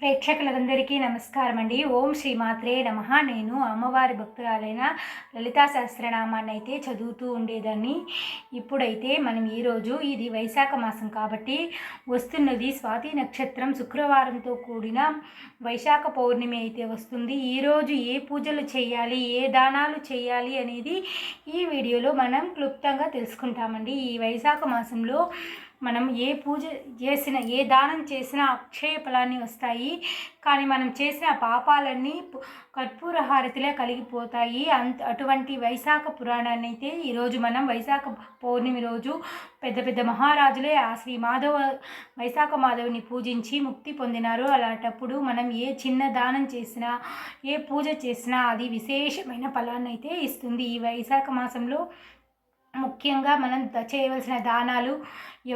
ప్రేక్షకులందరికీ నమస్కారం అండి. ఓం శ్రీ మాత్రే నమః. నేను అమ్మవారి భక్తురాలైన లలితా సహస్రనామాన్ని అయితే చదువుతూ ఉండేదాన్ని. ఇప్పుడైతే మనం ఈరోజు ఇది వైశాఖ మాసం కాబట్టి వస్తున్నది స్వాతి నక్షత్రం శుక్రవారంతో కూడిన వైశాఖ పౌర్ణమి అయితే వస్తుంది. ఈరోజు ఏ పూజలు చేయాలి, ఏ దానాలు చేయాలి అనేది ఈ వీడియోలో మనం క్లుప్తంగా తెలుసుకుంటామండి. ఈ వైశాఖ మాసంలో మనం ఏ పూజ చేసినా, ఏ దానం చేసినా అక్షయ ఫలాన్ని వస్తాయి. కానీ మనం చేసిన పాపాలన్నీ కర్పూర హారతిలే కలిగిపోతాయి. అటువంటి వైశాఖ పురాణాన్ని అయితే ఈరోజు మనం వైశాఖ పౌర్ణమి రోజు పెద్ద పెద్ద మహారాజులే ఆ శ్రీ వైశాఖ మాధవుని పూజించి ముక్తి పొందినారు. అలాంటప్పుడు మనం ఏ చిన్న దానం చేసినా, ఏ పూజ చేసినా అది విశేషమైన ఫలాన్ని అయితే ఇస్తుంది. ఈ వైశాఖ మాసంలో ముఖ్యంగా మనం చేయవలసిన దానాలు,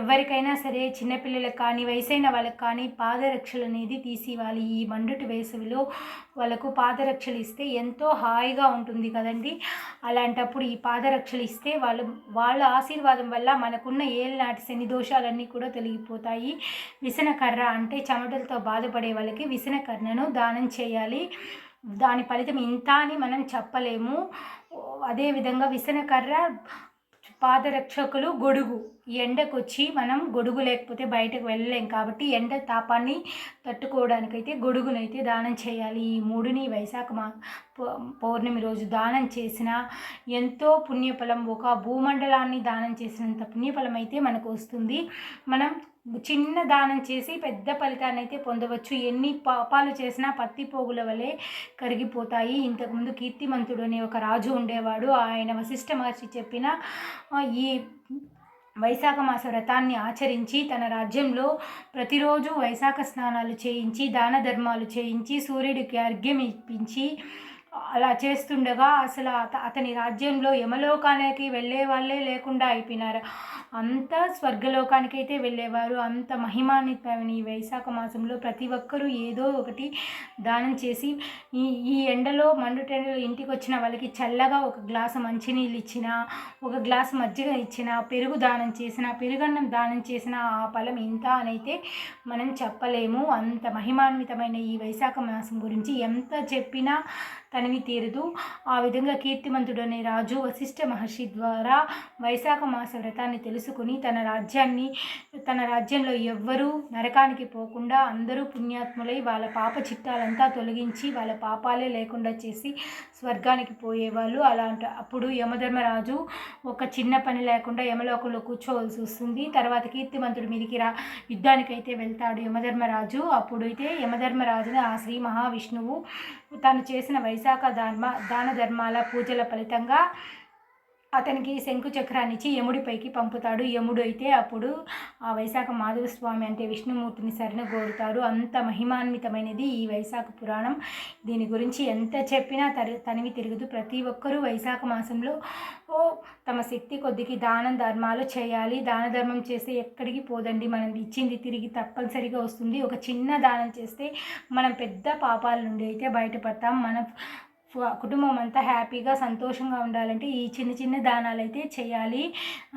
ఎవరికైనా సరే చిన్నపిల్లలకు కానీ వయసైన వాళ్ళకి కానీ పాదరక్షలు అనేది తీసివ్వాలి. ఈ మండుటి వేసవిలో వాళ్ళకు పాదరక్షలు ఇస్తే ఎంతో హాయిగా ఉంటుంది కదండి. అలాంటప్పుడు ఈ పాదరక్షలు ఇస్తే వాళ్ళ ఆశీర్వాదం వల్ల మనకున్న ఏళ్ళనాటి శని దోషాలన్నీ కూడా తొలగిపోతాయి. విసనకర్ర అంటే చెమటలతో బాధపడే వాళ్ళకి విసనకర్రను దానం చేయాలి. దాని ఫలితం ఇంత అని మనం చెప్పలేము. అదేవిధంగా విసనకర్ర, పాదరక్షకులు, గొడుగు. ఎండకొచ్చి మనం గొడుగు లేకపోతే బయటకు వెళ్ళలేం కాబట్టి ఎండ తాపాన్ని తట్టుకోవడానికైతే గొడుగునైతే దానం చేయాలి. ఈ మూడుని వైశాఖ పౌర్ణమి రోజు దానం చేసిన ఎంతో పుణ్యఫలం, ఒక భూమండలాన్ని దానం చేసినంత పుణ్యఫలం అయితే మనకు వస్తుంది. మనం చిన్న దానం చేసి పెద్ద ఫలితాన్ని అయితే పొందవచ్చు. ఎన్ని పాపాలు చేసినా పత్తి పోగుల వలె కరిగిపోతాయి. ఇంతకుముందు కీర్తిమంతుడు అనే ఒక రాజు ఉండేవాడు. ఆయన వశిష్ఠ మహర్షి చెప్పిన ఈ వైశాఖ మాస వ్రతాన్ని ఆచరించి తన రాజ్యంలో ప్రతిరోజు వైశాఖ స్నానాలు చేయించి, దాన ధర్మాలు చేయించి, సూర్యుడికి అర్ఘ్యం ఇప్పించి అలా చేస్తుండగా అసలు అతని రాజ్యంలో యమలోకానికి వెళ్ళే వాళ్ళే లేకుండా అయిపోయినారు. అంత స్వర్గలోకానికైతే వెళ్ళేవారు. అంత మహిమాన్వితమైన ఈ వైశాఖ మాసంలో ప్రతి ఒక్కరూ ఏదో ఒకటి దానం చేసి ఈ ఎండలో మండుటెండలో ఇంటికి వచ్చిన వాళ్ళకి చల్లగా ఒక గ్లాసు మంచినీళ్ళు ఇచ్చినా, ఒక గ్లాసు మజ్జిగ ఇచ్చినా, పెరుగు దానం చేసినా, పెరుగన్నం దానం చేసినా ఆ ఫలం ఇంత అనైతే మనం చెప్పలేము. అంత మహిమాన్వితమైన ఈ వైశాఖ మాసం గురించి ఎంత చెప్పినా తనివి తీరదు. ఆ విధంగా కీర్తిమంతుడు అనే రాజు వశిష్ఠ మహర్షి ద్వారా వైశాఖ మాస వ్రతాన్ని తెలుసుకుని తన రాజ్యంలో ఎవ్వరూ నరకానికి పోకుండా అందరూ పుణ్యాత్ములై వాళ్ళ పాప చిట్టాలంతా తొలగించి వాళ్ళ పాపాలే లేకుండా చేసి స్వర్గానికి పోయేవాళ్ళు. అప్పుడు యమధర్మరాజు ఒక చిన్న పని లేకుండా యమలోకంలో కూర్చోవలసి వస్తుంది. తర్వాత కీర్తిమంతుడి మీదకి యుద్ధానికైతే వెళ్తాడు యమధర్మరాజు. అప్పుడైతే యమధర్మరాజుని ఆ శ్రీ మహావిష్ణువు తాను చేసిన వైశాఖ దాన ధర్మాల పూజల ఫలితంగా అతనికి శంకు చక్రాన్ని ఇచ్చి యముడిపైకి పంపుతాడు. యముడు అయితే అప్పుడు ఆ వైశాఖ మాధవ స్వామి అంటే విష్ణుమూర్తిని శరణ కోరుతారు. అంత మహిమాన్వితమైనది ఈ వైశాఖ పురాణం. దీని గురించి ఎంత చెప్పినా తనివి తిరగదు. ప్రతి ఒక్కరూ వైశాఖ మాసంలో తమ శక్తి కొద్దికి దానం ధర్మాలు చేయాలి. దాన ధర్మం చేస్తే ఎక్కడికి పోదండి, మనం ఇచ్చింది తిరిగి తప్పనిసరిగా వస్తుంది. ఒక చిన్న దానం చేస్తే మనం పెద్ద పాపాల నుండి అయితే బయటపడతాం. మన కుటుంబం అంతా హ్యాపీగా సంతోషంగా ఉండాలంటే ఈ చిన్న చిన్న దానాలు అయితే చేయాలి.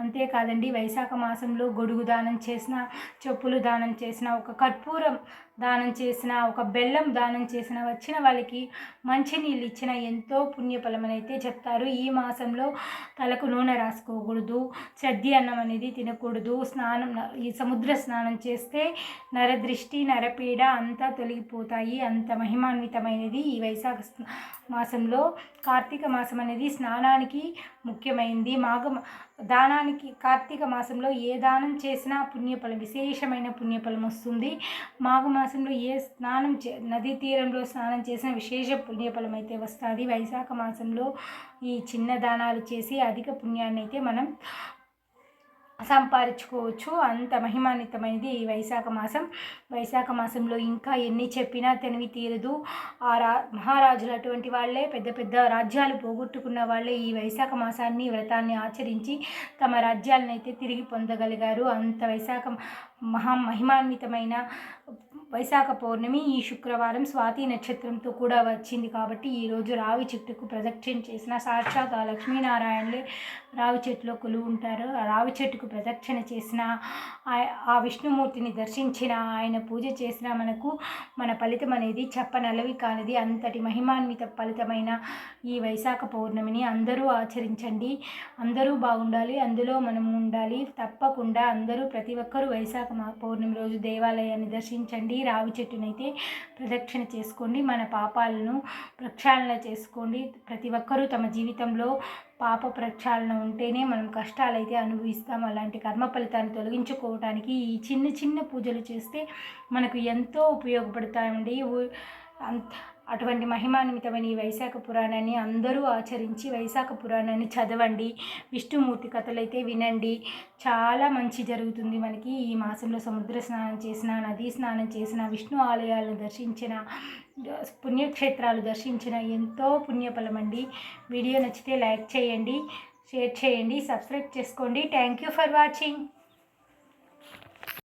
అంతేకాదండి, వైశాఖ మాసంలో గొడుగు దానం చేసిన, చెప్పులు దానం చేసిన, ఒక కర్పూరం దానం చేసిన, ఒక బెల్లం దానం చేసిన, వచ్చిన వాళ్ళకి మంచినీళ్ళు ఇచ్చిన ఎంతో పుణ్యఫలమని అయితే చెప్తారు. ఈ మాసంలో తలకు నూనె రాసుకోకూడదు, చద్ది అన్నం అనేది తినకూడదు. ఈ సముద్ర స్నానం చేస్తే నరదృష్టి, నరపీడ అంతా తొలగిపోతాయి. అంత మహిమాన్వితమైనది ఈ వైశాఖ మాసంలో. కార్తీక మాసం అనేది స్నానానికి ముఖ్యమైనది. దానానికి కార్తీక మాసంలో ఏ దానం చేసినా పుణ్యఫలం, విశేషమైన పుణ్యఫలం వస్తుంది. మాఘమాసంలో ఏ నదీ తీరంలో స్నానం చేసిన విశేష పుణ్యఫలం అయితే వస్తుంది. వైశాఖ మాసంలో ఈ చిన్న దానాలు చేసి అధిక పుణ్యాన్ని అయితే మనం సంపాదించుకోవచ్చు. అంత మహిమాన్వితమైనది ఈ వైశాఖ మాసం. వైశాఖ మాసంలో ఇంకా ఎన్ని చెప్పినా తనివి తీరదు. మహారాజులు అటువంటి వాళ్ళే, పెద్ద పెద్ద రాజ్యాలు పోగొట్టుకున్న వాళ్ళే ఈ వైశాఖ మాసాన్ని వ్రతాన్ని ఆచరించి తమ రాజ్యాలను అయితే తిరిగి పొందగలిగారు. అంత మహిమాన్వితమైన వైశాఖ పౌర్ణమి ఈ శుక్రవారం స్వాతి నక్షత్రంతో కూడా వచ్చింది కాబట్టి ఈరోజు రావి చెట్టుకు ప్రదక్షిణ చేసిన సాక్షాత్ లక్ష్మీనారాయణలే రావి చెట్టులో కొలువు ఉంటారు. ఆ రావి చెట్టుకు ప్రదక్షిణ చేసిన, ఆ విష్ణుమూర్తిని దర్శించిన, ఆయన పూజ చేసిన మన ఫలితం అనేది చెప్పనలవి కానిది. అంతటి మహిమాన్విత ఫలితమైన ఈ వైశాఖ పౌర్ణమిని అందరూ ఆచరించండి. అందరూ బాగుండాలి, అందులో మనం ఉండాలి. తప్పకుండా అందరూ ప్రతి ఒక్కరూ వైశాఖ పౌర్ణమి రోజు దేవాలయాన్ని దర్శించండి. రావి చెట్టునైతే ప్రదక్షిణ చేసుకోండి. మన పాపాలను ప్రక్షాళన చేసుకోండి. ప్రతి ఒక్కరూ తమ జీవితంలో పాప ప్రక్షాళన ఉంటేనే మనం కష్టాలైతే అనుభవిస్తాం. అలాంటి కర్మ ఫలితాన్ని తొలగించుకోవడానికి ఈ చిన్న చిన్న పూజలు చేస్తే మనకు ఎంతో ఉపయోగపడతాయండి. అటువంటి మహిమాన్వితమైన ఈ వైశాఖ పురాణాన్ని అందరూ ఆచరించి వైశాఖ పురాణాన్ని చదవండి. విష్ణుమూర్తి కథలైతే వినండి. చాలా మంచి జరుగుతుంది మనకి. ఈ మాసంలో సముద్ర స్నానం చేసిన, నదీ స్నానం చేసిన, విష్ణు ఆలయాలను దర్శించిన, పుణ్యక్షేత్రాలు దర్శించిన ఎంతో పుణ్యఫలం అండి. వీడియో నచ్చితే లైక్ చేయండి, షేర్ చేయండి, సబ్స్క్రైబ్ చేసుకోండి. Thank you for watching.